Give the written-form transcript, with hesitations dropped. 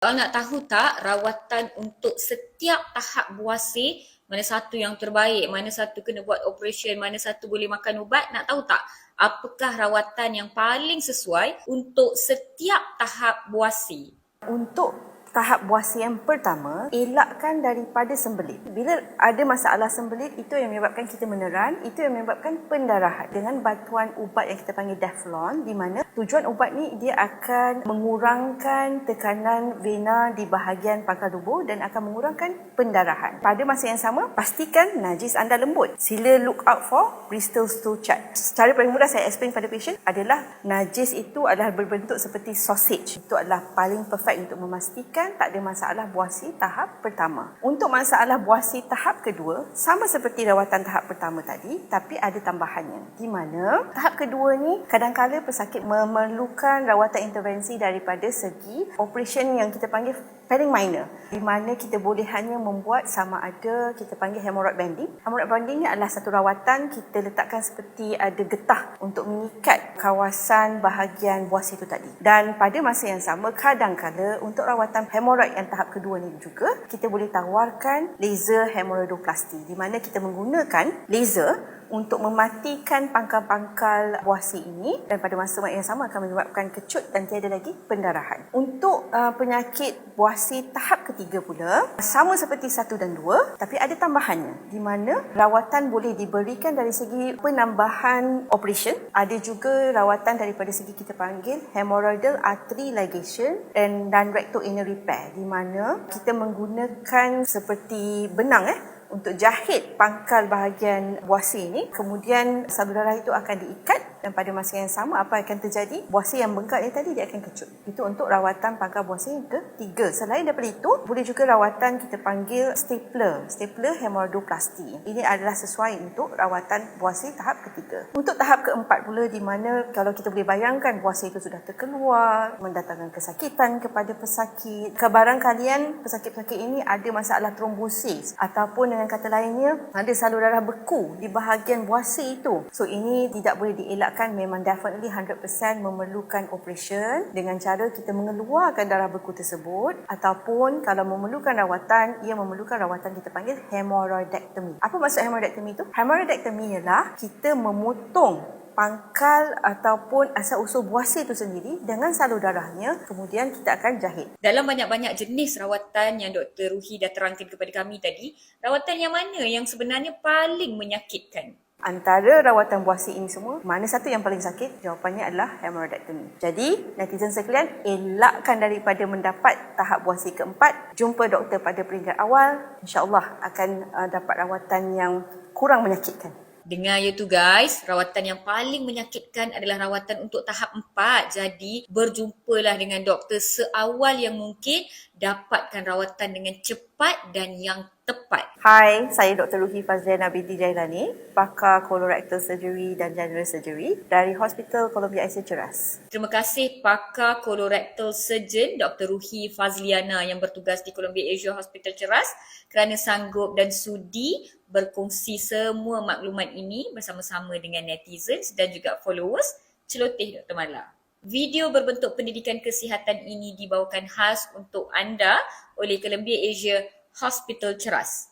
Kalau nak tahu tak rawatan untuk setiap tahap buasir, mana satu yang terbaik, mana satu kena buat operation, mana satu boleh makan ubat, nak tahu tak apakah rawatan yang paling sesuai untuk setiap tahap buasir? Untuk tahap buasir yang pertama, elakkan daripada sembelit. Bila ada masalah sembelit, itu yang menyebabkan kita meneran, itu yang menyebabkan pendarahan. Dengan bantuan ubat yang kita panggil Deflon, di mana tujuan ubat ni dia akan mengurangkan tekanan vena di bahagian pangkal tubuh dan akan mengurangkan pendarahan. Pada masa yang sama, pastikan najis anda lembut. Sila look out for Bristol stool chart. Secara paling mudah saya explain pada patient adalah najis itu adalah berbentuk seperti sausage. Itu adalah paling perfect untuk memastikan tak ada masalah buasir tahap pertama. Untuk masalah buasir tahap kedua, sama seperti rawatan tahap pertama tadi, tapi ada tambahannya. Di mana tahap kedua ni kadang-kadang pesakit memerlukan rawatan intervensi daripada segi operation yang kita panggil paling minor, di mana kita boleh hanya membuat sama ada kita panggil hemorrhoid banding. Hemorrhoid banding ni adalah satu rawatan kita letakkan seperti ada getah untuk mengikat kawasan bahagian buasir itu tadi. Dan pada masa yang sama, kadang-kadang untuk rawatan hemorrhoid yang tahap kedua ni juga kita boleh tawarkan laser hemorrhoidoplasty, di mana kita menggunakan laser untuk mematikan pangkal-pangkal buasir ini dan pada masa yang sama akan menyebabkan kecut dan tiada lagi pendarahan. Untuk penyakit buasir tahap ketiga pula, sama seperti 1 dan 2, tapi ada tambahannya, di mana rawatan boleh diberikan dari segi penambahan operation, ada juga rawatan daripada segi kita panggil hemorrhoidal artery ligation dan rectoanal repair, di mana kita menggunakan seperti benang untuk jahit pangkal bahagian buasir ni, kemudian salur darah itu akan diikat dan pada masa yang sama apa akan terjadi? Buasir yang bengkak ni tadi dia akan kecut. Itu untuk rawatan pangkal buasir yang ketiga. Selain daripada itu, boleh juga rawatan kita panggil stapler hemorrhoidoplasty. Ini adalah sesuai untuk rawatan buasir tahap ketiga. Untuk tahap keempat pula, di mana kalau kita boleh bayangkan buasir itu sudah terkeluar, mendatangkan kesakitan kepada pesakit. Kebarangkalian pesakit-pesakit ini ada masalah trombosis ataupun dengan kata lainnya ada salur darah beku di bahagian buasir itu. So ini tidak boleh dielakkan, memang definitely 100% memerlukan operation dengan cara kita mengeluarkan darah beku tersebut, ataupun kalau memerlukan rawatan, ia memerlukan rawatan kita panggil hemorrhoidectomy. Apa maksud hemorrhoidectomy itu? Hemorrhoidectomy ialah kita memotong pangkal ataupun asal-usul buasir itu sendiri dengan salur darahnya, kemudian kita akan jahit. Dalam banyak-banyak jenis rawatan yang Dr. Ruhi dah terangkan kepada kami tadi, rawatan yang mana yang sebenarnya paling menyakitkan? Antara rawatan buasir ini semua, mana satu yang paling sakit? Jawapannya adalah hemorrhoidectomy. Jadi, netizen sekalian, elakkan daripada mendapat tahap buasir keempat. Jumpa doktor pada peringkat awal, insya-Allah akan dapat rawatan yang kurang menyakitkan. Dengar ya tu guys, rawatan yang paling menyakitkan adalah rawatan untuk tahap 4. Jadi, berjumpalah dengan doktor seawal yang mungkin, dapatkan rawatan dengan cepat dan yang tepat. Hai, saya Dr. Ruhi Fazliana binti Jailani, pakar colorectal surgery dan general surgery dari Hospital Columbia Asia Ceras. Terima kasih pakar colorectal surgeon Dr. Ruhi Fazliana yang bertugas di Columbia Asia Hospital Ceras kerana sanggup dan sudi berkongsi semua maklumat ini bersama-sama dengan netizens dan juga followers Celoteh Dr. Mala. Video berbentuk pendidikan kesihatan ini dibawakan khas untuk anda oleh Columbia Asia Hospital Ceras.